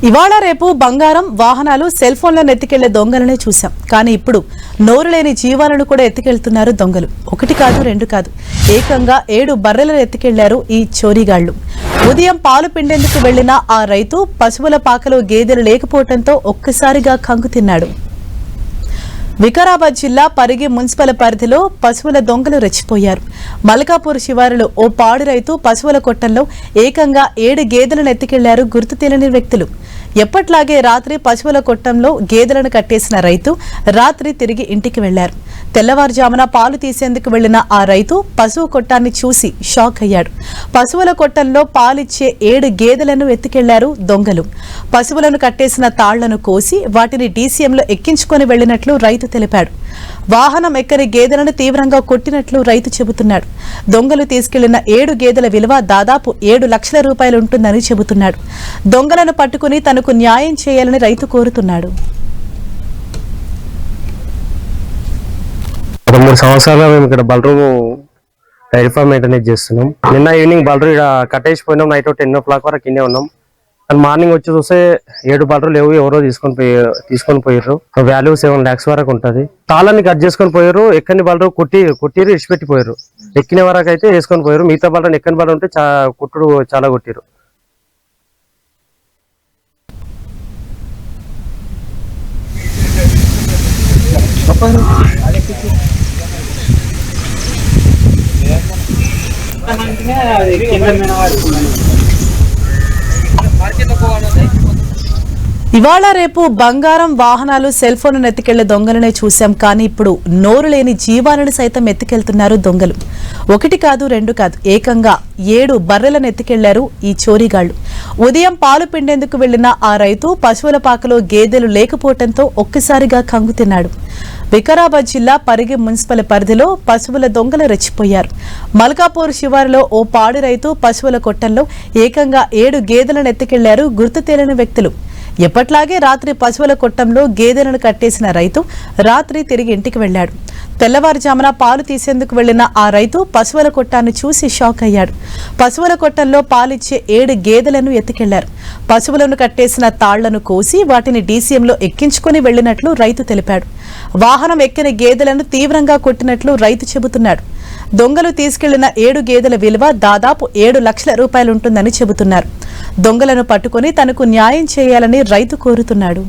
ఇవాళ రేపు బంగారం, వాహనాలు, సెల్ ఫోన్లను ఎత్తికెళ్లే దొంగలనే చూశాం. కానీ ఇప్పుడు నోరు లేని జీవాలను కూడా ఎత్తికెళ్తున్నారు దొంగలు. ఒకటి కాదు, రెండు కాదు, ఏకంగా 7 బర్రెలను ఎత్తికెళ్లారు ఈ చోరీగాళ్లు. ఉదయం పాలు పిండేందుకు వెళ్లిన ఆ రైతు పశువుల పాకలో గేదెలు లేకపోవడంతో ఒక్కసారిగా కంగు తిన్నాడు. వికారాబాద్ జిల్లా పరిగి మున్సిపల్ పరిధిలో పశువుల దొంగలు రెచ్చిపోయారు. మల్కాపూర్ శివారులో ఓ పాడి రైతు పశువుల కొట్టంలో ఏకంగా 7 గేదెలను ఎత్తికెళ్లారు గుర్తు తెలియని వ్యక్తులు. ఎప్పట్లాగే రాత్రి పశువుల కొట్టంలో గేదెలను కట్టేసిన రైతు రాత్రి తిరిగి ఇంటికి వెళ్లారు. తెల్లవారుజామున పాలు తీసేందుకు వెళ్లిన ఆ రైతు పశువు కొట్టాన్ని చూసి షాక్ అయ్యాడు. పశువుల కొట్టంలో పాలిచ్చే 7 గేదెలను ఎత్తికెళ్లారు దొంగలు. పశువులను కట్టేసిన తాళ్లను కోసి వాటిని డీసీఎంలో ఎక్కించుకొని వెళ్లినట్లు రైతు తెలిపాడు. వాహనం ఎక్కని గేదెలను తీవ్రంగా కొట్టినట్లు రైతు చెబుతున్నాడు. దొంగలు తీసుకెళ్లిన 7 గేదెల విలువ దాదాపు 7 లక్షల రూపాయలు ఉంటుందని చెబుతున్నాడు. దొంగలను పట్టుకుని తనకు న్యాయం చేయాలని రైతు కోరుతున్నాడు. 3 సంవత్సరాలుగా మేము ఇక్కడ బలరూము డైరీ ఫామ్ మెయింటెనెన్స్ చేస్తున్నాం. నిన్న ఈవినింగ్ బలరు ఇక్కడ కట్టేసిపోయినాం. నైట్ 10 o'clock వరకు ఇన్నే ఉన్నాం. మార్నింగ్ వచ్చి చూస్తే 7 బలరు లేవు, ఎవరో తీసుకొని పోయారు. వాల్యూ 7 lakhs వరకు ఉంటది. తాళాన్ని కట్ చేసుకొని పోయారు. ఎక్కని బలరు కొట్టిరు, ఇచ్చిపెట్టిపోయారు. ఎక్కిన వరకు అయితే వేసుకొని పోయారు. మిగతా బలరు ఎక్కని బలరు ఉంటే కొట్టుడు చాలా కొట్టిరు. ఇవాళ రేపు బంగారం, వాహనాలు, సెల్ ఫోన్లను ఎత్తికెళ్లే దొంగలనే చూశాం. కానీ ఇప్పుడు నోరు లేని జీవాలను సైతం ఎత్తికెళ్తున్నారు దొంగలు. ఒకటి కాదు, రెండు కాదు, ఏకంగా 7 బర్రెలను ఎత్తికెళ్లారు ఈ చోరీగాళ్లు. ఉదయం పాలు పిండేందుకు వెళ్లిన ఆ రైతు పశువుల పాకలో గేదెలు లేకపోవడంతో ఒక్కసారిగా కంగు తిన్నాడు. వికారాబాద్ జిల్లా పరిగి మున్సిపల్ పరిధిలో పశువుల దొంగలు రెచ్చిపోయారు. మల్కాపూర్ శివారులో ఓ పాడి రైతు పశువుల కొట్టంలో ఏకంగా 7 గేదెలను ఎత్తికెళ్లారు గుర్తు తెలియని వ్యక్తులు. ఎప్పట్లాగే రాత్రి పశువుల కొట్టంలో గేదెలను కట్టేసిన రైతు రాత్రి తిరిగి ఇంటికి వెళ్లాడు. తెల్లవారుజామున పాలు తీసేందుకు వెళ్లిన ఆ రైతు పశువుల కొట్టాన్ని చూసి షాక్ అయ్యాడు. పశువుల కొట్టంలో పాలిచ్చే 7 గేదెలను ఎత్తికెళ్లారు. పశువులను కట్టేసిన తాళ్లను కోసి వాటిని డీసీఎంలో ఎక్కించుకొని వెళ్లినట్లు రైతు తెలిపాడు. వాహనం ఎక్కిన గేదెలను తీవ్రంగా కొట్టినట్లు రైతు చెబుతున్నాడు. దొంగలు తీసుకెళ్లిన 7 గేదెల విలువ దాదాపు 7 లక్షల రూపాయలుంటుందని చెబుతున్నారు. దొంగలను పట్టుకుని తనకు న్యాయం చేయాలని రైతు కోరుతున్నాడు.